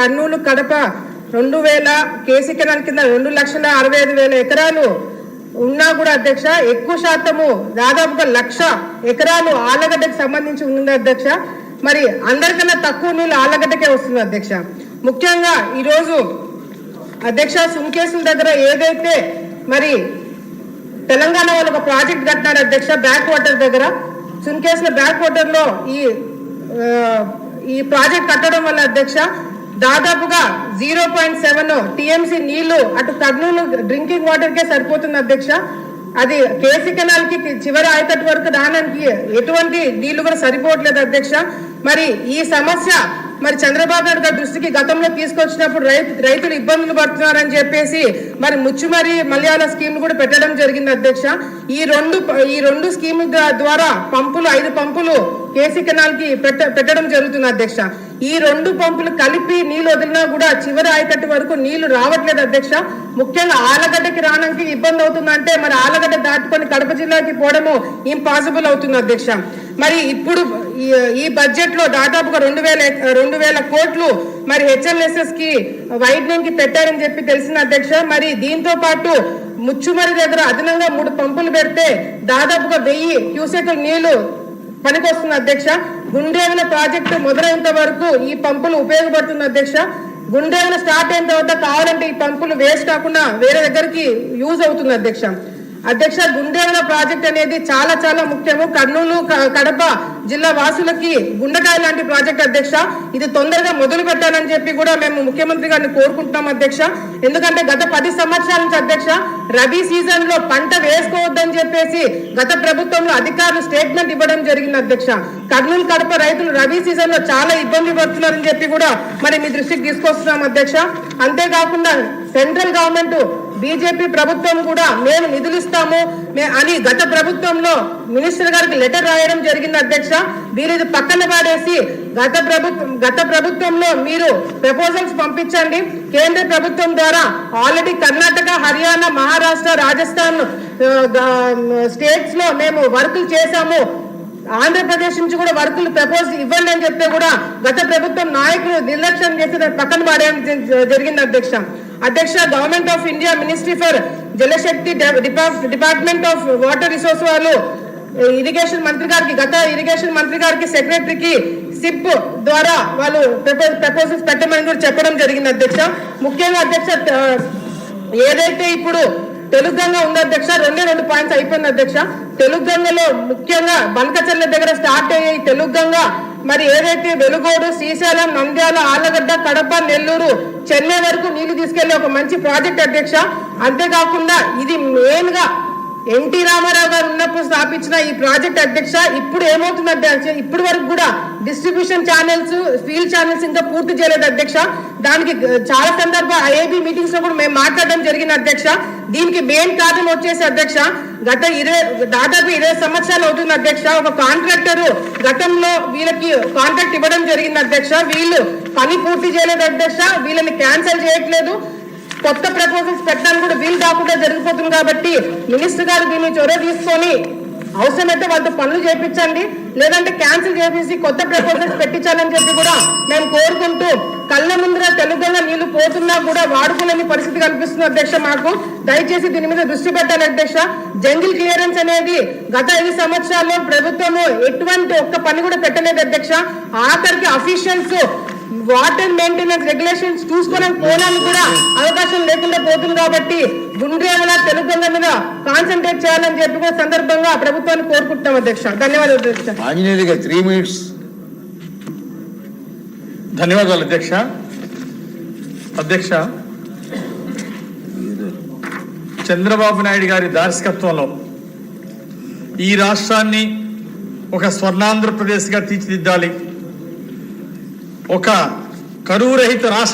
Kurnool Kadapa 2000 KC canal కింద 2,65,000 ఎకరాలు ఉన్నా కూడా అధ్యక్ష ఎక్కువ శాతము దాదాపుగా 1,00,000 ఎకరాలు ఆలగడ్డకు సంబంధించి ఉంది అధ్యక్ష. మరి అందరికన్నా తక్కువ నీళ్ళు ఆలగడ్డకే వస్తుంది అధ్యక్ష. ముఖ్యంగా ఈరోజు అధ్యక్ష సుంకేసుల దగ్గర ఏదైతే మరి తెలంగాణ వాళ్ళు ఒక ప్రాజెక్ట్ కట్టినారు అధ్యక్ష, బ్యాక్ వాటర్ దగ్గర సుంకేసుల బ్యాక్ వాటర్ లో ఈ ప్రాజెక్ట్ కట్టడం వల్ల అధ్యక్ష దాదాపుగా 0.7 టీఎంసీ నీళ్లు అటు కర్నూలు డ్రింకింగ్ వాటర్ కే సరిపోతుంది అధ్యక్ష. అది కేసీ కెనాల్ కి చివరి ఆయకట్టు వరకు రావడానికి ఎటువంటి నీళ్లు కూడా సరిపోవట్లేదు అధ్యక్ష. మరి ఈ సమస్య మరి చంద్రబాబు నాయుడు గారి దృష్టికి గతంలో తీసుకొచ్చినప్పుడు రైతులు ఇబ్బందులు పడుతున్నారని చెప్పేసి మరి ముచ్చుమరి మలయాళ స్కీమ్ కూడా పెట్టడం జరిగింది అధ్యక్ష. ఈ రెండు స్కీమ్ ద్వారా పంపులు 5 పంపులు కేసీ కెనాల్ కి పెట్టడం జరుగుతుంది అధ్యక్ష. ఈ 2 పంపులు కలిపి నీళ్లు వదిలినా కూడా చివరి ఆయకట్టు వరకు నీళ్లు రావట్లేదు అధ్యక్ష. ముఖ్యంగా ఆలగడ్డకి రావడానికి ఇబ్బంది అవుతుందంటే మరి ఆలగడ్డ దాటుకొని కడప జిల్లాకి పోవడము ఇంపాసిబుల్ అవుతుంది అధ్యక్ష. మరి ఇప్పుడు ఈ బడ్జెట్ లో దాదాపుగా 2,000 కోట్లు మరి హెచ్ఎల్ఎస్ఎస్ కి వైడ్నింగ్ కి పెట్టారని చెప్పి తెలిసిన అధ్యక్ష. మరి దీంతో పాటు ముచ్చుమరి దగ్గర అదనంగా 3 పంపులు పెడితే దాదాపుగా 1000 క్యూసెక్ల నీళ్లు పనికొస్తుంది అధ్యక్ష. గుండ్రేవల ప్రాజెక్టు మొదలైనంత వరకు ఈ పంపులు ఉపయోగపడుతుంది అధ్యక్ష. గుండ్రేవల స్టార్ట్ అయిన తర్వాత కావాలంటే ఈ పంపులు వేస్ట్ కాకుండా వేరే దగ్గరికి యూజ్ అవుతుంది అధ్యక్ష. గుండ్రేవల ప్రాజెక్ట్ అనేది చాలా చాలా ముఖ్యము. కర్నూలు కడప జిల్లా వాసులకి గుండెకాయ లాంటి ప్రాజెక్ట్ అధ్యక్ష. ఇది తొందరగా మొదలు పెట్టాలని చెప్పి కూడా మేము ముఖ్యమంత్రి గారిని కోరుకుంటున్నాం అధ్యక్ష. ఎందుకంటే గత 10 సంవత్సరాల నుంచి అధ్యక్ష రబీ సీజన్ లో పంట వేసుకోవద్దని చెప్పేసి గత ప్రభుత్వంలో అధికారులు స్టేట్మెంట్ ఇవ్వడం జరిగింది అధ్యక్ష. కర్నూలు కడప రైతులు రబీ సీజన్ లో చాలా ఇబ్బంది పడుతున్నారని చెప్పి కూడా మరి మీ దృష్టికి తీసుకొస్తున్నాం అధ్యక్ష. అంతేకాకుండా సెంట్రల్ గవర్నమెంట్ బీజేపీ ప్రభుత్వం కూడా మేము నిధులు ఇస్తాము అని గత ప్రభుత్వంలో మినిస్టర్ గారికి లెటర్ రాయడం జరిగింది అధ్యక్ష. వీరిది పక్కన పాడేసి గత ప్రభుత్వంలో మీరు ప్రపోజల్స్ పంపించండి. కేంద్ర ప్రభుత్వం ద్వారా ఆల్రెడీ కర్ణాటక, హర్యానా, మహారాష్ట్ర, రాజస్థాన్ స్టేట్స్ లో మేము వర్కులు చేశాము. ఆంధ్రప్రదేశ్ నుంచి కూడా వర్కులు ప్రపోజ్ ఇవ్వండి అని చెప్తే కూడా గత ప్రభుత్వం నాయకులు నిర్లక్ష్యం చేసి పక్కన పాడేయడం జరిగింది అధ్యక్ష. Government of India ministry for Jal Shakti department of water resource వాళ్ళు ఇరిగేషన్ మంత్రి గారికి గత ఇరిగేషన్ మంత్రి గారికి సెక్రటరీకి సిప్ ద్వారా వాళ్ళు ప్రపోజల్స్ పెట్టమని కూడా చెప్పడం జరిగింది అధ్యక్ష. ముఖ్యంగా అధ్యక్ష ఏదైతే ఇప్పుడు తెలుగు గంగ ఉంది అధ్యక్ష, 2 పాయింట్స్ అయిపోయింది అధ్యక్ష. తెలుగు గంగలో ముఖ్యంగా బనకచెర్ల దగ్గర స్టార్ట్ అయ్యే తెలుగు గంగ మరి ఏదైతే వెలుగోడు, శ్రీశైలం, నంద్యాల, ఆళ్లగడ్డ, కడప, నెల్లూరు, చెన్నై వరకు నీళ్లు తీసుకెళ్లే ఒక మంచి ప్రాజెక్ట్ అధ్యక్ష. అంతేకాకుండా ఇది మెయిన్ గా ఎన్టీ రామారావు గారు ఉన్నప్పుడు స్థాపించిన ఈ ప్రాజెక్ట్ అధ్యక్ష. ఇప్పుడు ఏమవుతుందంటే ఇప్పటి వరకు కూడా డిస్ట్రిబ్యూషన్ ఛానల్స్, ఫీల్డ్ ఛానల్స్ ఇంకా పూర్తి చేయలేదు అధ్యక్ష. దానికి చాలా సందర్భాలు ఐఐబి మీటింగ్స్ లో కూడా మేము మాట్లాడడం జరిగింది అధ్యక్ష. దీనికి మెయిన్ కారణం వచ్చేసి అధ్యక్ష దాదాపు 20 సంవత్సరాలు అవుతుంది అధ్యక్ష. ఒక కాంట్రాక్టర్ గతంలో వీళ్ళకి కాంట్రాక్ట్ ఇవ్వడం జరిగింది అధ్యక్ష. వీళ్ళు పని పూర్తి చేయలేదు అధ్యక్ష. వీళ్ళని క్యాన్సిల్ చేయట్లేదు, కొత్త ప్రపోజల్స్ పెట్టడానికి కూడా వీలు కాకుండా జరిగిపోతుంది. కాబట్టి మినిస్టర్ గారు దీన్ని చొరవ తీసుకొని అవసరమైతే వాళ్ళతో పనులు చేయించండి, లేదంటే క్యాన్సిల్ చేసి కొత్త ప్రపోజల్స్ పెట్టించాలని చెప్పి కూడా మేము కోరుకుంటూ కళ్ళ ముందర తెలుగుగా నీళ్లు పోతున్నా కూడా వాడుకోలేని పరిస్థితి కనిపిస్తుంది అధ్యక్ష. మాకు దయచేసి దీని మీద దృష్టి పెట్టాలి అధ్యక్ష. జంగిల్ క్లియరెన్స్ అనేది గత 5 సంవత్సరాల్లో ప్రభుత్వము ఎటువంటి ఒక్క పని కూడా పెట్టలేదు అధ్యక్ష. ఆఖరికి అఫీషియల్స్ వాటర్ మెయింటెనెన్స్ రెగ్యులేషన్స్ చూసుకోవడానికి పోవడానికి కూడా అవకాశం లేకుండా పోతుంది. కాబట్టి గుండ్రేవల తెలుగు మీద కాన్సన్ట్రేట్ చేయాలని చెప్పి కూడా సందర్భంగా ప్రభుత్వాన్ని కోరుకుంటున్నాం అధ్యక్ష. ధన్యవాదాలు అధ్యక్ష. 3 minutes. ధన్యవాదాలు అధ్యక్ష. చంద్రబాబు నాయుడు గారి దర్శకత్వంలో ఈ రాష్ట్రాన్ని ఒక స్వర్ణాంధ్రప్రదేశ్గా తీర్చిదిద్దాలి, ఒక కరువు రహిత రాష్ట్ర